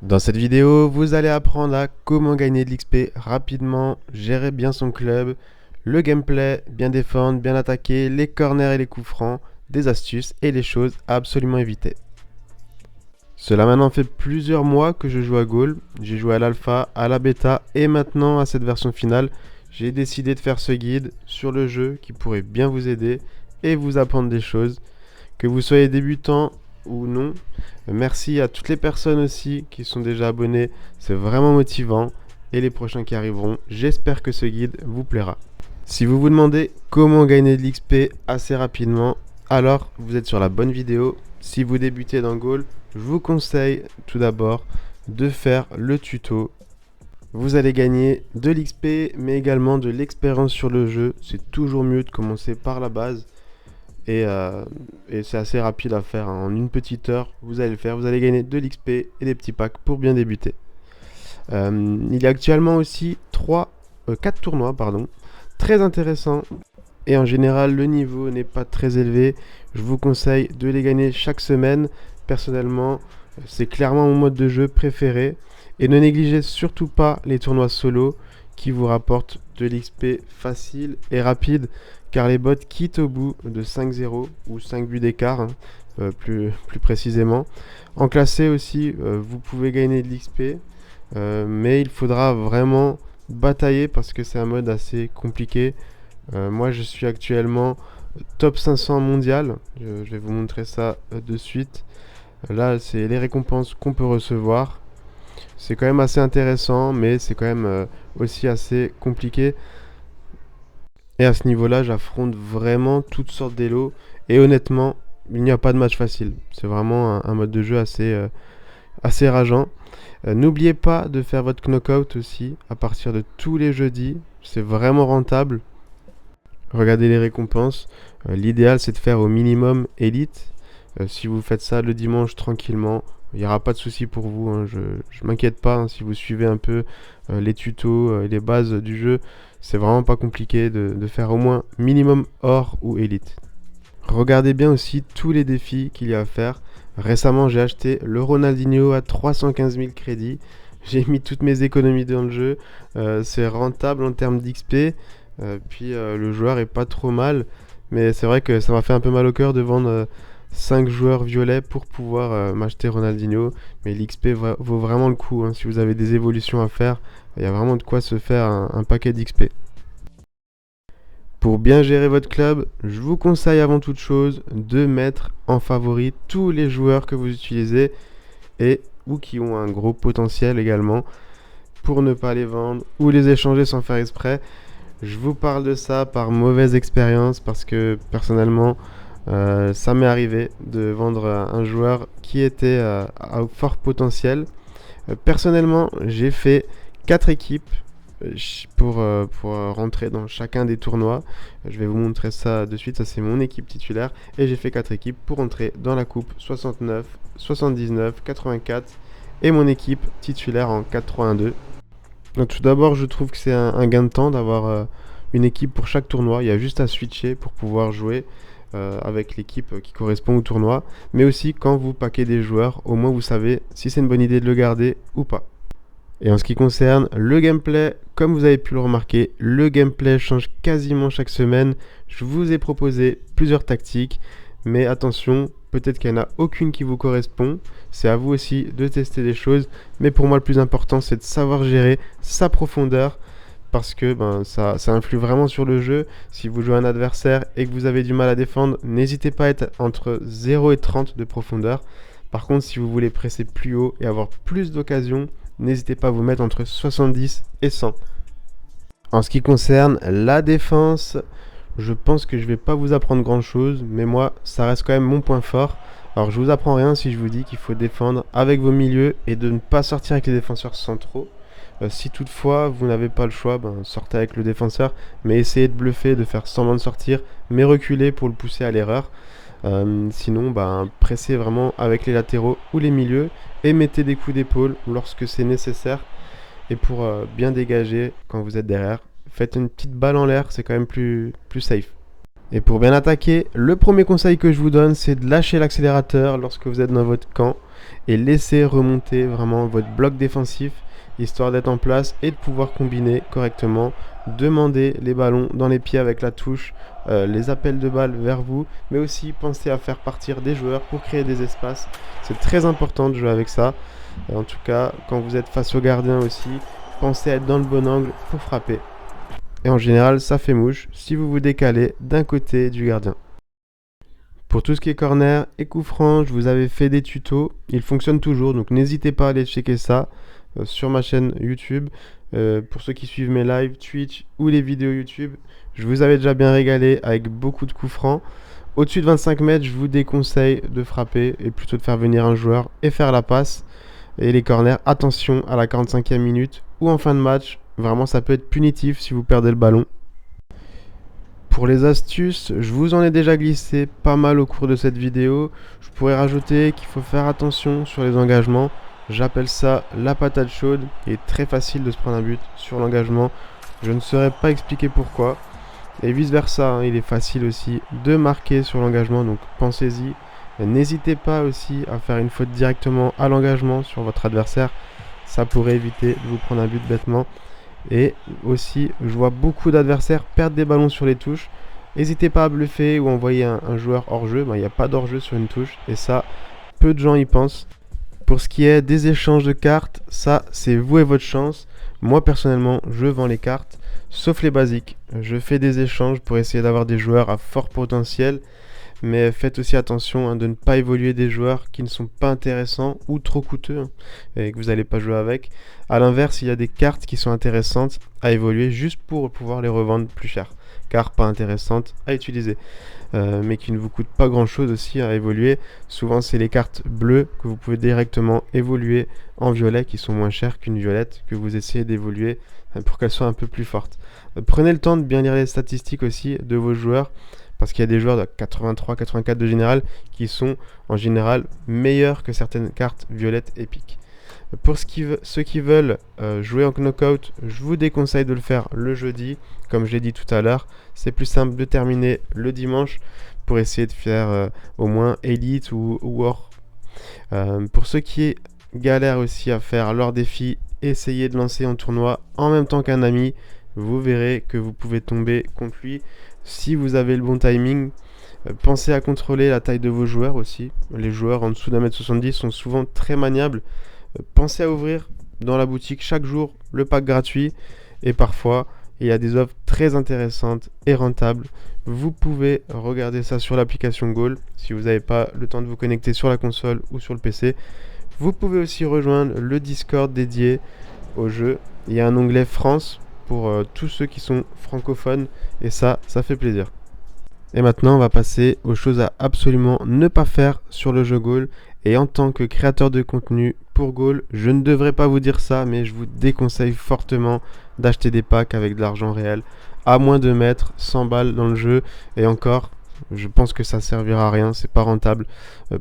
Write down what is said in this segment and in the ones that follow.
Dans cette vidéo, vous allez apprendre à comment gagner de l'XP rapidement, gérer bien son club, le gameplay, bien défendre, bien attaquer, les corners et les coups francs, des astuces et les choses à absolument éviter. Cela maintenant fait plusieurs mois que je joue à Goal, j'ai joué à l'alpha, à la bêta et maintenant à cette version finale. J'ai décidé de faire ce guide sur le jeu qui pourrait bien vous aider et vous apprendre des choses. Que vous soyez débutant ou non, merci à toutes les personnes aussi qui sont déjà abonnées, c'est vraiment motivant. Et les prochains qui arriveront, j'espère que ce guide vous plaira. Si vous vous demandez comment gagner de l'XP assez rapidement, alors vous êtes sur la bonne vidéo. Si vous débutez dans Goal, je vous conseille tout d'abord de faire le tuto. Vous allez gagner de l'XP mais également de l'expérience sur le jeu. C'est toujours mieux de commencer par la base. Et c'est assez rapide à faire, hein. En une petite heure, vous allez le faire. Vous allez gagner de l'XP et des petits packs pour bien débuter. Il y a actuellement aussi 4 tournois, très intéressants. Et en général, le niveau n'est pas très élevé. Je vous conseille de les gagner chaque semaine. Personnellement, c'est clairement mon mode de jeu préféré. Et ne négligez surtout pas les tournois solo qui vous rapportent de l'XP facile et rapide, car les bots quittent au bout de 5-0 ou 5 buts d'écart, hein, plus précisément. En classé aussi, vous pouvez gagner de l'XP, mais il faudra vraiment batailler parce que c'est un mode assez compliqué. Moi, je suis actuellement top 500 mondial. Je vais vous montrer ça de suite. Là, c'est les récompenses qu'on peut recevoir. C'est quand même assez intéressant, mais c'est quand même aussi assez compliqué. Et à ce niveau-là, j'affronte vraiment toutes sortes d'élos. Et honnêtement, il n'y a pas de match facile. C'est vraiment un mode de jeu assez rageant. N'oubliez pas de faire votre knockout aussi à partir de tous les jeudis. C'est vraiment rentable. Regardez les récompenses. L'idéal, c'est de faire au minimum élite. Si vous faites ça le dimanche tranquillement, il n'y aura pas de souci pour vous, hein. Je m'inquiète pas, hein, si vous suivez un peu les tutos, les bases du jeu. C'est vraiment pas compliqué de faire au moins minimum or ou élite. Regardez bien aussi tous les défis qu'il y a à faire. Récemment, j'ai acheté le Ronaldinho à 315 000 crédits. J'ai mis toutes mes économies dans le jeu. C'est rentable en termes d'XP. Puis le joueur est pas trop mal. Mais c'est vrai que ça m'a fait un peu mal au cœur de vendre 5 joueurs violets pour pouvoir m'acheter Ronaldinho. Mais l'XP vaut vraiment le coup, hein. Si vous avez des évolutions à faire, il y a vraiment de quoi se faire un paquet d'XP. Pour bien gérer votre club, je vous conseille avant toute chose de mettre en favori tous les joueurs que vous utilisez et ou qui ont un gros potentiel également pour ne pas les vendre ou les échanger sans faire exprès. Je vous parle de ça par mauvaise expérience parce que personnellement, ça m'est arrivé de vendre un joueur qui était à fort potentiel. Personnellement, j'ai fait 4 équipes pour rentrer dans chacun des tournois. Je vais vous montrer ça de suite, ça c'est mon équipe titulaire. Et j'ai fait 4 équipes pour entrer dans la coupe 69, 79, 84 et mon équipe titulaire en 4-3-1-2. Donc, tout d'abord, je trouve que c'est un gain de temps d'avoir une équipe pour chaque tournoi. Il y a juste à switcher pour pouvoir jouer avec l'équipe qui correspond au tournoi. Mais aussi, quand vous paquez des joueurs, au moins vous savez si c'est une bonne idée de le garder ou pas. Et en ce qui concerne le gameplay, comme vous avez pu le remarquer, le gameplay change quasiment chaque semaine. Je vous ai proposé plusieurs tactiques, mais attention, peut-être qu'il n'y en a aucune qui vous correspond. C'est à vous aussi de tester des choses. Mais pour moi, le plus important, c'est de savoir gérer sa profondeur, parce que ça influe vraiment sur le jeu. Si vous jouez un adversaire et que vous avez du mal à défendre, n'hésitez pas à être entre 0 et 30 de profondeur. Par contre, si vous voulez presser plus haut et avoir plus d'occasions, n'hésitez pas à vous mettre entre 70 et 100. En ce qui concerne la défense, je pense que je vais pas vous apprendre grand chose, mais moi, ça reste quand même mon point fort. Alors je vous apprends rien si je vous dis qu'il faut défendre avec vos milieux et de ne pas sortir avec les défenseurs centraux. Si toutefois vous n'avez pas le choix, sortez avec le défenseur, mais essayez de bluffer, de faire semblant de sortir, mais reculez pour le pousser à l'erreur. Sinon, pressez vraiment avec les latéraux ou les milieux et mettez des coups d'épaule lorsque c'est nécessaire. Et pour bien dégager quand vous êtes derrière, faites une petite balle en l'air, c'est quand même plus safe. Et pour bien attaquer, le premier conseil que je vous donne, c'est de lâcher l'accélérateur lorsque vous êtes dans votre camp. et laissez remonter vraiment votre bloc défensif histoire d'être en place et de pouvoir combiner correctement, demander les ballons dans les pieds avec la touche, les appels de balles vers vous, mais aussi pensez à faire partir des joueurs pour créer des espaces. C'est très important de jouer avec ça. En tout cas, quand vous êtes face au gardien aussi, pensez à être dans le bon angle pour frapper. Et en général, ça fait mouche si vous vous décalez d'un côté du gardien. Pour tout ce qui est corner et coup franc, je vous avais fait des tutos. Ils fonctionnent toujours, donc n'hésitez pas à aller checker ça sur ma chaîne YouTube. Pour ceux qui suivent mes lives, Twitch ou les vidéos YouTube, je vous avais déjà bien régalé avec beaucoup de coups francs. Au-dessus de 25 mètres, je vous déconseille de frapper et plutôt de faire venir un joueur et faire la passe. Et les corners, attention à la 45e minute ou en fin de match. Vraiment, ça peut être punitif si vous perdez le ballon. Pour les astuces, je vous en ai déjà glissé pas mal au cours de cette vidéo. Je pourrais rajouter qu'il faut faire attention sur les engagements. J'appelle ça la patate chaude. Il est très facile de se prendre un but sur l'engagement. Je ne saurais pas expliquer pourquoi. Et vice versa, il est facile aussi de marquer sur l'engagement, donc pensez-y. N'hésitez pas aussi à faire une faute directement à l'engagement sur votre adversaire. Ça pourrait éviter de vous prendre un but bêtement. Et aussi, je vois beaucoup d'adversaires perdre des ballons sur les touches. N'hésitez pas à bluffer ou envoyer un joueur hors jeu. Il n'y a pas d'hors jeu sur une touche. Et ça, peu de gens y pensent. Pour ce qui est des échanges de cartes, ça, c'est vous et votre chance. Moi, personnellement, je vends les cartes, sauf les basiques. Je fais des échanges pour essayer d'avoir des joueurs à fort potentiel. Mais faites aussi attention de ne pas évoluer des joueurs qui ne sont pas intéressants ou trop coûteux et que vous n'allez pas jouer avec. A l'inverse, il y a des cartes qui sont intéressantes à évoluer juste pour pouvoir les revendre plus cher. Car pas intéressantes à utiliser. Mais qui ne vous coûtent pas grand chose aussi à évoluer. Souvent c'est les cartes bleues que vous pouvez directement évoluer en violet qui sont moins chères qu'une violette que vous essayez d'évoluer pour qu'elle soit un peu plus forte. Prenez le temps de bien lire les statistiques aussi de vos joueurs. Parce qu'il y a des joueurs de 83-84 de général qui sont en général meilleurs que certaines cartes violettes épiques. Pour ceux qui veulent jouer en knockout, je vous déconseille de le faire le jeudi. Comme je l'ai dit tout à l'heure, c'est plus simple de terminer le dimanche pour essayer de faire au moins Elite ou War. Pour ceux qui galèrent aussi à faire leur défi, essayez de lancer en tournoi en même temps qu'un ami. Vous verrez que vous pouvez tomber contre lui. Si vous avez le bon timing, pensez à contrôler la taille de vos joueurs aussi. Les joueurs en dessous d'1m70 sont souvent très maniables. Pensez à ouvrir dans la boutique chaque jour le pack gratuit. Et parfois, il y a des offres très intéressantes et rentables. Vous pouvez regarder ça sur l'application Goal. Si vous n'avez pas le temps de vous connecter sur la console ou sur le PC. Vous pouvez aussi rejoindre le Discord dédié au jeu. Il y a un onglet France pour tous ceux qui sont francophones et ça fait plaisir. Et maintenant on va passer aux choses à absolument ne pas faire sur le jeu Goal. Et en tant que créateur de contenu pour Goal, je ne devrais pas vous dire ça, mais je vous déconseille fortement d'acheter des packs avec de l'argent réel, à moins de mettre 100 balles dans le jeu. Et encore, je pense que ça servira à rien, c'est pas rentable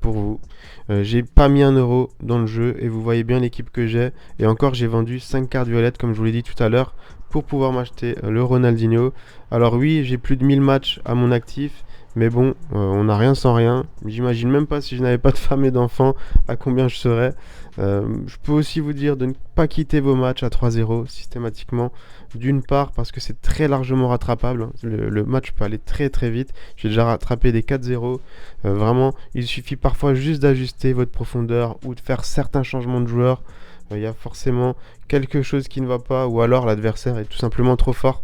pour vous. J'ai pas mis 1 euro dans le jeu et vous voyez bien l'équipe que j'ai. Et encore, j'ai vendu 5 cartes violettes comme je vous l'ai dit tout à l'heure pour pouvoir m'acheter le Ronaldinho. Alors oui, j'ai plus de 1000 matchs à mon actif, mais bon, on n'a rien sans rien. J'imagine même pas si je n'avais pas de femme et d'enfants à combien je serais. Je peux aussi vous dire de ne pas quitter vos matchs à 3-0 systématiquement. D'une part parce que c'est très largement rattrapable. Le match peut aller très très vite. J'ai déjà rattrapé des 4-0. Vraiment, il suffit parfois juste d'ajuster votre profondeur ou de faire certains changements de joueurs. Il y a forcément quelque chose qui ne va pas ou alors l'adversaire est tout simplement trop fort.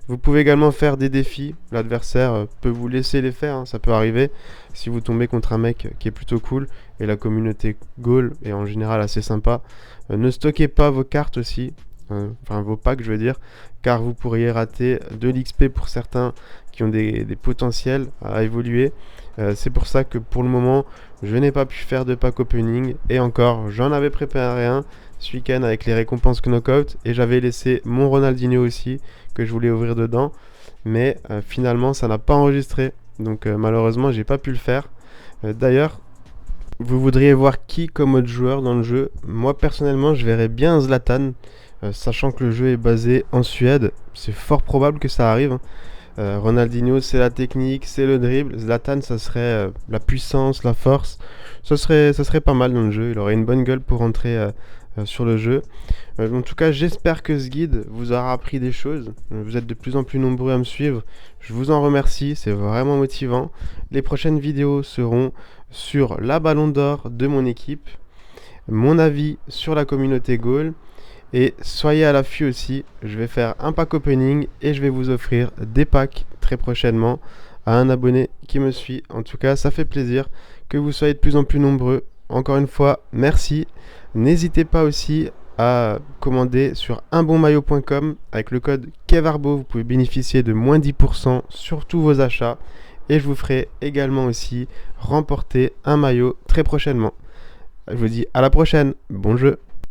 Vous pouvez également faire des défis. L'adversaire peut vous laisser les faire, ça peut arriver. Si vous tombez contre un mec qui est plutôt cool et la communauté Goal est en général assez sympa, ne stockez pas vos cartes aussi, enfin vos packs je veux dire, car vous pourriez rater de l'XP pour certains qui ont des potentiels à évoluer. C'est pour ça que pour le moment je n'ai pas pu faire de pack opening et encore j'en avais préparé un ce week-end avec les récompenses knockout et j'avais laissé mon Ronaldinho aussi que je voulais ouvrir dedans, mais finalement ça n'a pas enregistré, donc malheureusement j'ai pas pu le faire. D'ailleurs, vous voudriez voir qui comme autre joueur dans le jeu? Moi personnellement je verrais bien Zlatan, sachant que le jeu est basé en Suède, c'est fort probable que ça arrive. Ronaldinho, c'est la technique, c'est le dribble. Zlatan, ça serait la puissance, la force. Ça serait pas mal dans le jeu. Il aurait une bonne gueule pour entrer sur le jeu. En tout cas, j'espère que ce guide vous aura appris des choses. Vous êtes de plus en plus nombreux à me suivre. Je vous en remercie, c'est vraiment motivant. Les prochaines vidéos seront sur la Ballon d'Or de mon équipe, mon avis sur la communauté Goal. Et soyez à l'affût aussi, je vais faire un pack opening et je vais vous offrir des packs très prochainement à un abonné qui me suit. En tout cas, ça fait plaisir que vous soyez de plus en plus nombreux. Encore une fois, merci. N'hésitez pas aussi à commander sur unbonmaillot.com avec le code KEVARBO. Vous pouvez bénéficier de moins 10% sur tous vos achats. Et je vous ferai également aussi remporter un maillot très prochainement. Je vous dis à la prochaine. Bon jeu.